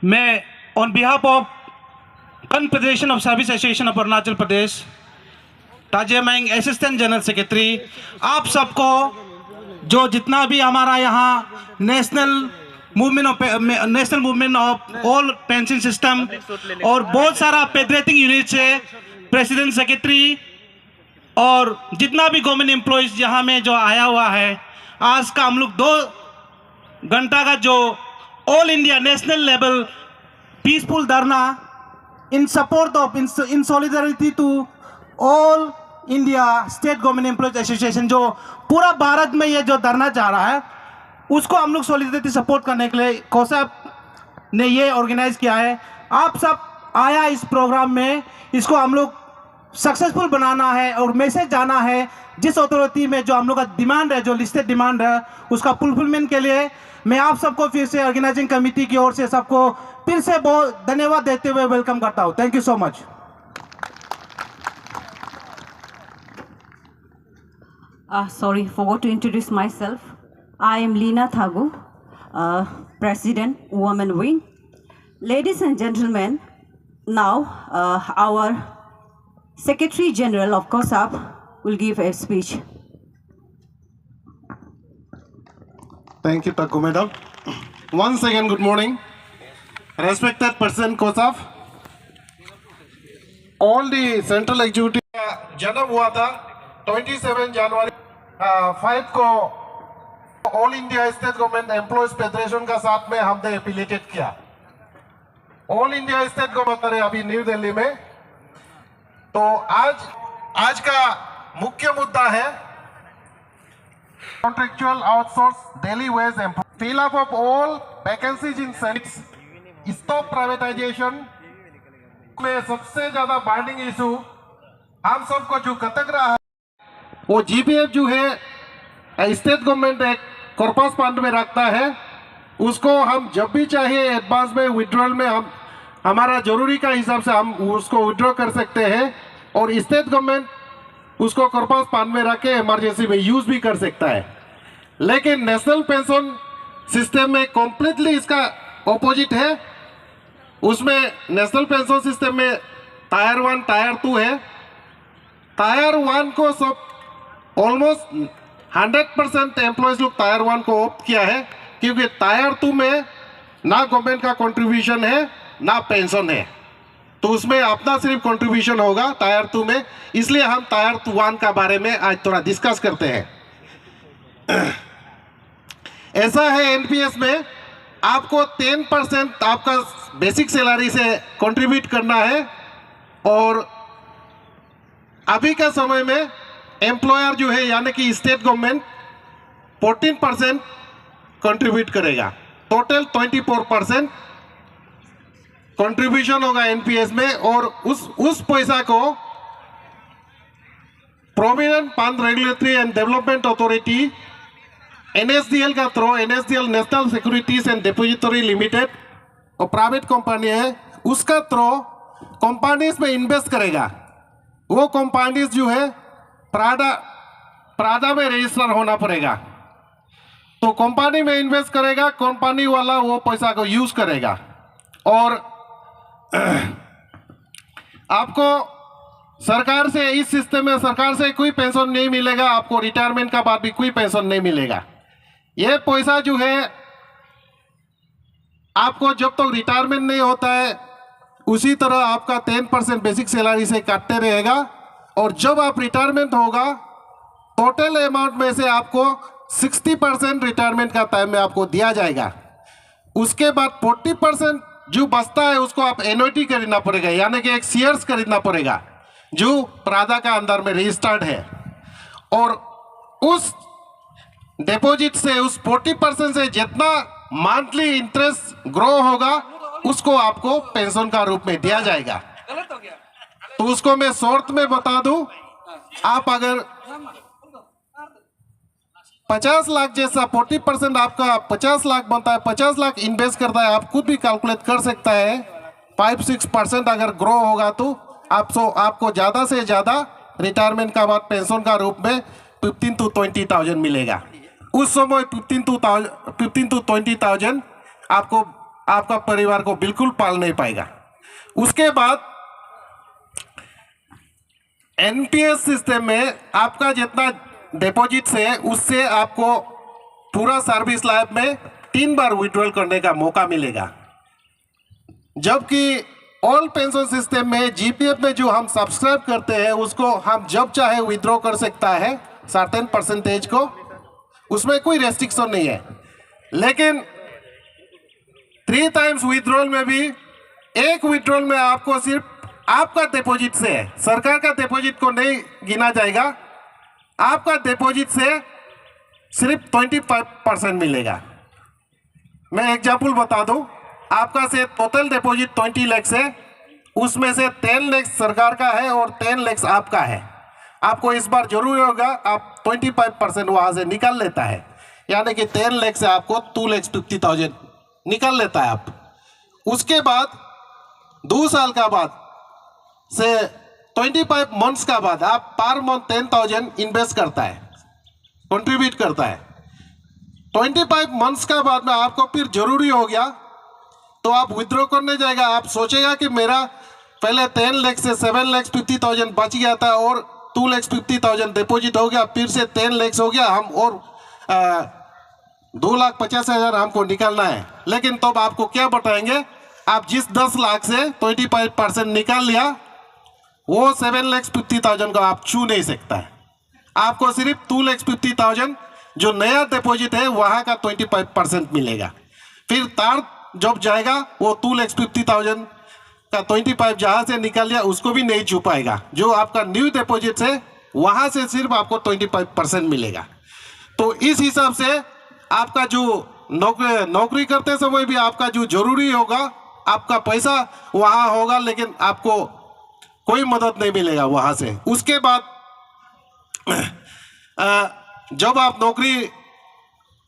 मैं on behalf of confederation of service association of Arunachal Pradesh ताजेमैंग assistant general secretary, आप सबको जो जितना भी हमारा यहाँ national movement of all pension system और बहुत सारा पेट्रियटिक यूनिट से प्रेसिडेंट सेक्रेटरी और जितना भी गवर्नमेंट एम्प्लॉयज़ यहाँ में जो आया हुआ है, आज का हम लोग 2 घंटा का जो all India national level peaceful धरना in support of in solidarity to all India state government employees association, जो पूरा भारत में ये जो धरना चाह रहा है उसको हम लोग सॉलिडरिटी सपोर्ट करने के लिए कोसाप ने ये ऑर्गेनाइज किया है। आप सब आया इस प्रोग्राम में, इसको हम लोग सक्सेसफुल बनाना है और मैसेज जाना है जिस अथॉरिटी में जो हम लोग का डिमांड है, जो लिस्टेड डिमांड है, उसका फुलफिलमेंट के लिए मैं आप सबको फिर से ऑर्गेनाइजिंग कमेटी की ओर से सबको फिर से बहुत धन्यवाद देते हुए वेलकम करता हूँ। Thank you so much. Sorry, forgot to introduce myself. I am Leena Thagu, President, Women Wing. Ladies and gentlemen, now our Secretary General of COSAP will give a speech. Thank you, Taku Madam. Once again, good morning. Respected President COSAP, all the Central Executive का जन्म हुआ था 27 जनवरी 5 को all India state government employees federation का साथ में हमने एफिलिएटेड किया। ऑल इंडिया स्टेट गवर्नमेंट अभी न्यू दिल्ली में। तो आज का मुख्य मुद्दा है contractual outsource daily wage employ, fill up of all vacancies in senates, stop privatisation में सबसे ज्यादा बार्निंग इशू हम सबको जो खटक रहा है वो जीपीएफ जो है स्टेट गवर्नमेंट एक कॉर्पस फंड में रखता है, उसको हम जब भी चाहिए एडवांस में विड्रॉल में हम हमारा जरूरी का हिसाब से हम उसको विड्रॉ कर सकते हैं और स्टेट गवर्नमेंट उसको कॉर्पस फंड में रख के इमरजेंसी में यूज भी कर सकता है। लेकिन नेशनल पेंशन सिस्टम में कॉम्प्लीटली इसका ऑपोजिट है। उसमें नेशनल पेंशन सिस्टम में टायर 1 टायर 2 है। टायर 1 को सब ऑलमोस्ट 100% एम्प्लॉयज लोग टायर 1 को ऑप्ट किया है, क्योंकि टायर 2 में ना गवर्नमेंट का कंट्रीब्यूशन है ना पेंशन है, तो उसमें अपना सिर्फ कंट्रीब्यूशन होगा टायर 2 में। इसलिए हम टायर 1 का बारे में आज थोड़ा डिस्कस करते हैं। ऐसा है एनपीएस में आपको 10% आपका बेसिक सैलरी से कंट्रीब्यूट करना है और अभी का समय में एम्प्लॉयर जो है यानी कि स्टेट गवर्नमेंट 14% कंट्रीब्यूट करेगा। टोटल 24% कंट्रीब्यूशन होगा एनपीएस में और उस पैसा को provident fund regulatory and development authority NSDL का through, NSDL national securities and depository limited और प्राइवेट कंपनी है, उसका थ्रू कंपनीज में इन्वेस्ट करेगा। वो कंपनीज जो है प्राडा में रजिस्टर होना पड़ेगा, तो कंपनी में इन्वेस्ट करेगा, कंपनी वाला वो पैसा को यूज करेगा और आपको सरकार से इस सिस्टम में सरकार से कोई पेंशन नहीं मिलेगा, आपको रिटायरमेंट का बाद भी कोई पेंशन नहीं मिलेगा। ये पैसा जो है आपको जब तक रिटायरमेंट नहीं होता है उसी तरह आपका 10% बेसिक सैलरी से काटते रहेगा और जब आप रिटायरमेंट होगा टोटल अमाउंट में से आपको 60% रिटायरमेंट का टाइम में आपको दिया जाएगा। उसके बाद 40% जो बचता है उसको आप एन्युटी खरीदना पड़ेगा, यानी कि एक शेयर्स खरीदना पड़ेगा जो प्रादा का अंदर में रजिस्टर्ड है और उस डिपॉजिट से उस 40% से जितना मंथली इंटरेस्ट ग्रो होगा उसको आपको पेंशन का रूप में दिया जाएगा। तो उसको मैं शॉर्ट में बता दूं, आप अगर 50 लाख जैसा 40% आपका 50 लाख बनता है, 50 लाख इन्वेस्ट करता है, आप खुद भी कैलकुलेट कर सकता है 5-6% अगर ग्रो होगा तो आपको ज़्यादा से ज़्यादा रिटायरमेंट का बाद पेंशन का रूप में 15 to 20,000 मिलेगा। उस समय 15 to 20,000 आपको आपका परिवार को बिल्कुल पाल नहीं पाएगा। उसके बाद एनपीएस सिस्टम में आपका जितना डिपॉजिट है उससे आपको पूरा सर्विस लाइफ में 3 बार विड्रॉल करने का मौका मिलेगा, जबकि ऑल पेंशन सिस्टम में जीपीएफ में जो हम सब्सक्राइब करते हैं उसको हम जब चाहे विड्रॉ कर सकता है सर्टेन परसेंटेज को, उसमें कोई रेस्ट्रिक्शन नहीं है। लेकिन 3 टाइम्स विड्रॉल में भी एक विड्रॉल में आपको सिर्फ आपका डिपॉजिट से है, सरकार का डिपॉजिट को नहीं गिना जाएगा, आपका डिपॉजिट से सिर्फ 25% मिलेगा। मैं एग्जाम्पल बता दूं, आपका से टोटल डिपॉजिट 20 लाख है, उसमें से 10 लाख सरकार का है और 10 लाख आपका है। आपको इस बार जरूर होगा आप 25% वहां से निकाल लेता है, यानी कि 10 लाख से आपको 2,50,000 निकाल लेता है आप। उसके बाद 2 साल का बाद से 25 मंथ्स का बाद आप पर मंथ 10,000 इन्वेस्ट करता है, कंट्रीब्यूट करता है। 25 मंथ्स का बाद में आपको फिर जरूरी हो गया तो आप विथड्रॉ करने जाएगा, आप सोचेगा कि मेरा पहले 10 लाख से 7,50,000 बच गया था और 2,50,000 डिपॉजिट हो गया, फिर से 10 लाख हो गया, हम और 2,50,000 हमको निकालना है। लेकिन तब आपको क्या बताएंगे, आप जिस 10 लाख से 25% निकाल लिया वो 7,50,000 को आप छू नहीं सकता है। आपको सिर्फ 2,50,000 जो नया डिपॉजिट है वहाँ का 25% मिलेगा। फिर तार जब जाएगा वो 2,50,000 का 25 जहाँ से निकाल लिया उसको भी नहीं छू पाएगा, जो आपका न्यू डिपॉजिट है वहाँ से सिर्फ आपको 25% मिलेगा। तो इस हिसाब से आपका जो नौकरी करते समय भी आपका जो जरूरी होगा आपका पैसा वहाँ होगा, लेकिन आपको कोई मदद नहीं मिलेगा वहाँ से। उसके बाद जब आप नौकरी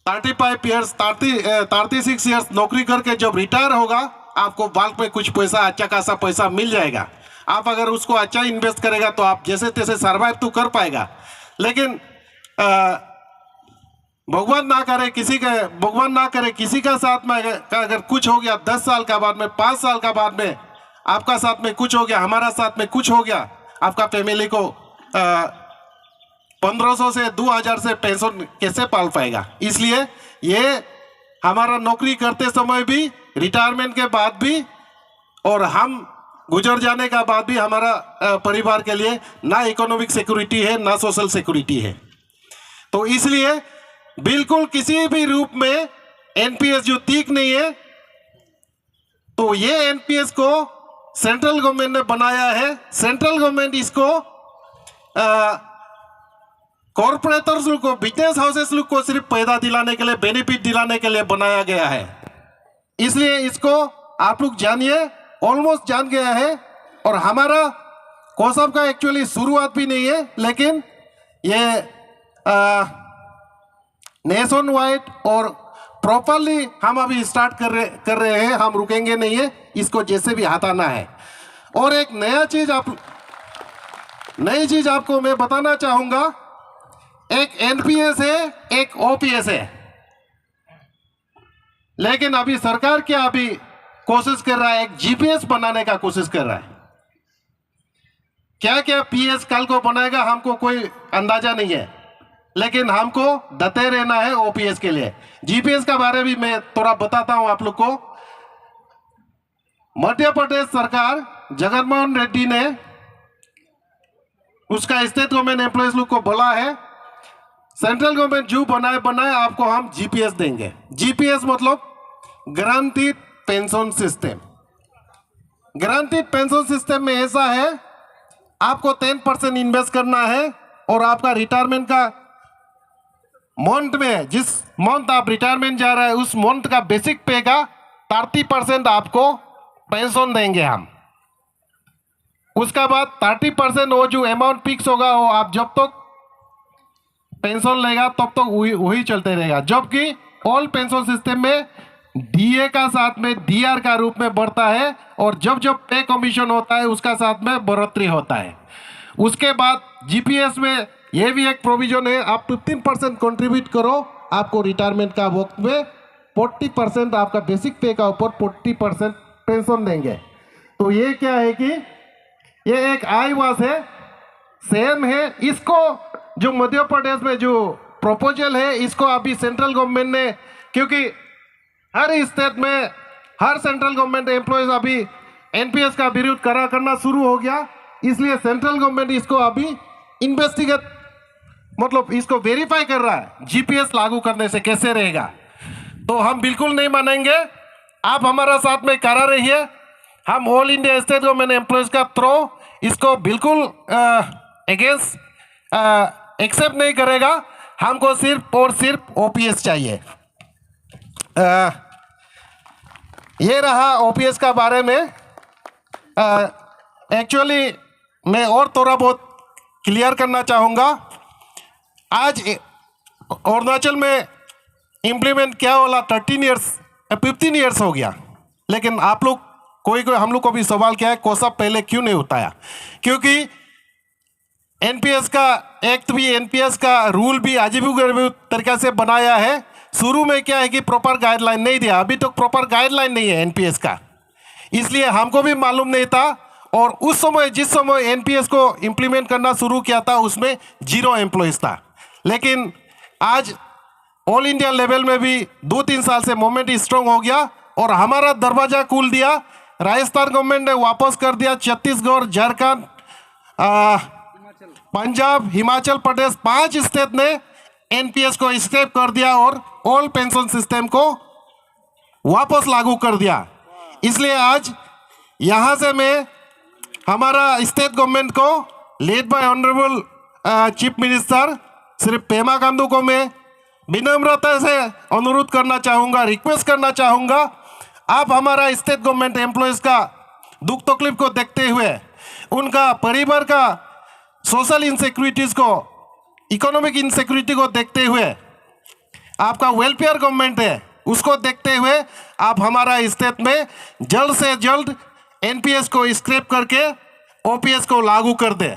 35 ईयर्स 36 ईयर्स नौकरी करके जब रिटायर होगा आपको बल्क में कुछ पैसा, अच्छा खासा पैसा मिल जाएगा। आप अगर उसको अच्छा इन्वेस्ट करेगा तो आप जैसे तैसे सर्वाइव तो कर पाएगा। लेकिन भगवान ना करे किसी का साथ में अगर कुछ हो गया 10 साल का बाद में, 5 साल का बाद में आपका साथ में कुछ हो गया, हमारा साथ में कुछ हो गया, आपका फैमिली को 1500 से 2,000 से पेंशन कैसे पाल पाएगा। इसलिए ये हमारा नौकरी करते समय भी, रिटायरमेंट के बाद भी और हम गुजर जाने का बाद भी हमारा परिवार के लिए ना इकोनॉमिक सिक्योरिटी है ना सोशल सिक्योरिटी है। तो इसलिए बिल्कुल किसी भी रूप में एनपीएस जो ठीक नहीं है, तो ये एनपीएस को सेंट्रल गवर्नमेंट ने बनाया है। सेंट्रल गवर्नमेंट इसको कॉर्पोरेटर्स लोग को, बिजनेस हाउसेस लोग को सिर्फ पैदा दिलाने के लिए, बेनिफिट दिलाने के लिए बनाया गया है। इसलिए इसको आप लोग जानिए, ऑलमोस्ट जान गया है। और हमारा कोसब का एक्चुअली शुरुआत भी नहीं है, लेकिन ये नेशन वाइड और प्रॉपरली हम अभी स्टार्ट कर रहे हैं, हम रुकेंगे नहीं है, इसको जैसे भी हटाना है। और एक नई चीज आपको मैं बताना चाहूंगा, एक एनपीएस है, एक ओपीएस है, लेकिन अभी सरकार क्या अभी कोशिश कर रहा है, एक जीपीएस बनाने का कोशिश कर रहा है। क्या क्या पीएस कल को बनाएगा हमको कोई अंदाजा नहीं है, लेकिन हमको डटे रहना है ओपीएस के लिए। जीपीएस का बारे में मैं थोड़ा बताता हूं आप लोग को। मध्य प्रदेश सरकार जगनमोहन रेड्डी ने उसका स्टेट गवर्नमेंट एम्प्लॉयज लोग को बोला है, सेंट्रल गवर्नमेंट जो बनाए आपको हम जीपीएस देंगे। जीपीएस मतलब guaranteed pension system. Guaranteed pension system में ऐसा है, आपको 10% इन्वेस्ट करना है और आपका रिटायरमेंट का मंथ में, जिस मंथ आप रिटायरमेंट जा रहे हैं उस मंथ का बेसिक पे का 30% आपको पेंशन देंगे हम। उसका बाद 30% वो जो अमाउंट फिक्स होगा वो आप जब तक पेंशन लेगा तब तक वही चलते रहेगा। जबकि ऑल पेंशन सिस्टम में डीए का साथ में डीआर का रूप में बढ़ता है और जब जब पे कमीशन होता है उसका साथ में बढ़ोतरी होता है। उसके बाद जीपीएस में ये भी एक प्रोविजन है, आप 15% कंट्रीब्यूट करो, आपको रिटायरमेंट का वक्त में 40% आपका बेसिक पे का ऊपर 40% पेंशन देंगे। तो ये क्या है कि ये एक आईवास है, सेम है। इसको जो मध्य प्रदेश में जो प्रपोजल है, इसको अभी सेंट्रल गवर्नमेंट ने, क्योंकि हर स्टेट में हर सेंट्रल गवर्नमेंट एम्प्लॉयज अभी एनपीएस का विरोध करना शुरू हो गया, इसलिए सेंट्रल गवर्नमेंट इसको अभी इन्वेस्टिगेट मतलब इसको वेरीफाई कर रहा है, जीपीएस लागू करने से कैसे रहेगा। तो हम बिल्कुल नहीं मानेंगे, आप हमारा साथ में करा रहिए। हम all India state government employees का थ्रो इसको बिल्कुल अगेंस्ट एक्सेप्ट नहीं करेगा। हमको सिर्फ और सिर्फ ओपीएस चाहिए। ये रहा ओपीएस का बारे में। एक्चुअली मैं और थोड़ा बहुत क्लियर करना चाहूँगा। आज अरुणाचल में इम्प्लीमेंट क्या वाला 15 ईयर्स हो गया, लेकिन आप लोग कोई हम लोग को भी सवाल किया है कोसा पहले क्यों नहीं उठाया, क्योंकि एनपीएस का एक्ट भी, एनपीएस का रूल भी अजीब तरीके से बनाया है। शुरू में क्या है कि प्रॉपर गाइडलाइन नहीं दिया, अभी तक प्रॉपर गाइडलाइन नहीं है एनपीएस का, इसलिए हमको भी मालूम नहीं था। और उस समय जिस समय एनपीएस को इम्प्लीमेंट करना शुरू किया था उसमें 0 एम्प्लॉयज था, लेकिन आज ऑल इंडिया लेवल में भी 2-3 साल से मूवमेंट स्ट्रांग हो गया और हमारा दरवाजा खोल दिया। राजस्थान गवर्नमेंट ने वापस कर दिया, छत्तीसगढ़, झारखंड, पंजाब, हिमाचल प्रदेश 5 स्टेट ने एनपीएस को स्क्रैप कर दिया और ऑल पेंशन सिस्टम को वापस लागू कर दिया। इसलिए आज यहाँ से मैं हमारा स्टेट गवर्नमेंट को led by honourable chief minister Shri Pema Khandu को मैं विनम्रता से अनुरोध करना चाहूँगा, रिक्वेस्ट करना चाहूँगा, आप हमारा स्टेट गवर्नमेंट एम्प्लॉयज़ का दुख तकलीफ को देखते हुए, उनका परिवार का सोशल इनसिक्योरिटीज़ को, इकोनॉमिक इनसिक्योरिटी को देखते हुए, आपका वेलफेयर गवर्नमेंट है उसको देखते हुए आप हमारा स्टेट में जल्द से जल्द एनपीएस को स्क्रैप करके ओपीएस को लागू कर दे।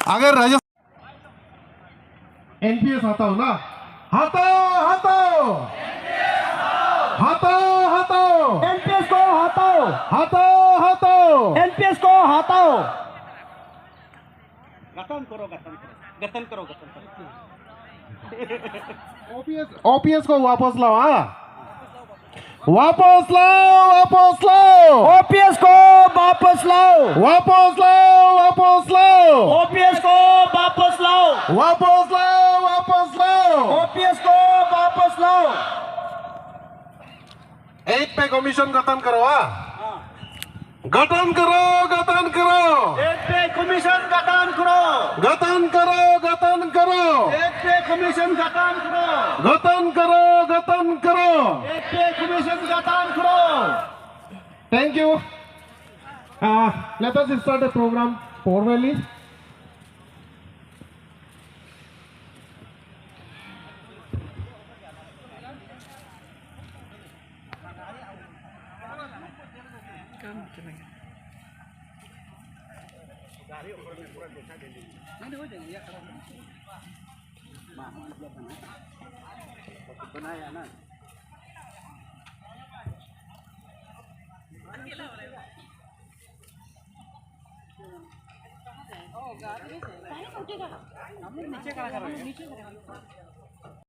अगर एनपीएस हटाओ ना, हटाओ हटाओ हटाओ हटाओ एनपीएस को हटाओ, हटाओ हटाओ एनपीएस को हटाओ। ओपीएस को वापस लाओ। हाँ, वापस लाओ, वापस लाओ, ओपीएस को वापस लाओ, वापस लाओ, वापस लाओ, ओपीएस को वापस लाओ, वापस लाओ, वापस लाओ, ओपीएस को वापस लाओ। 8 पे कमीशन गठन करो। हाँ, गठन करो, गठन करो, एक पे कमीशन गठन करो, गठन करो, गठन करो, एक पे कमीशन गठन करो, गठन करो, गठन करो। एक पे कमीशन गठन करो। Thank you. Let us start the program formally. नीचे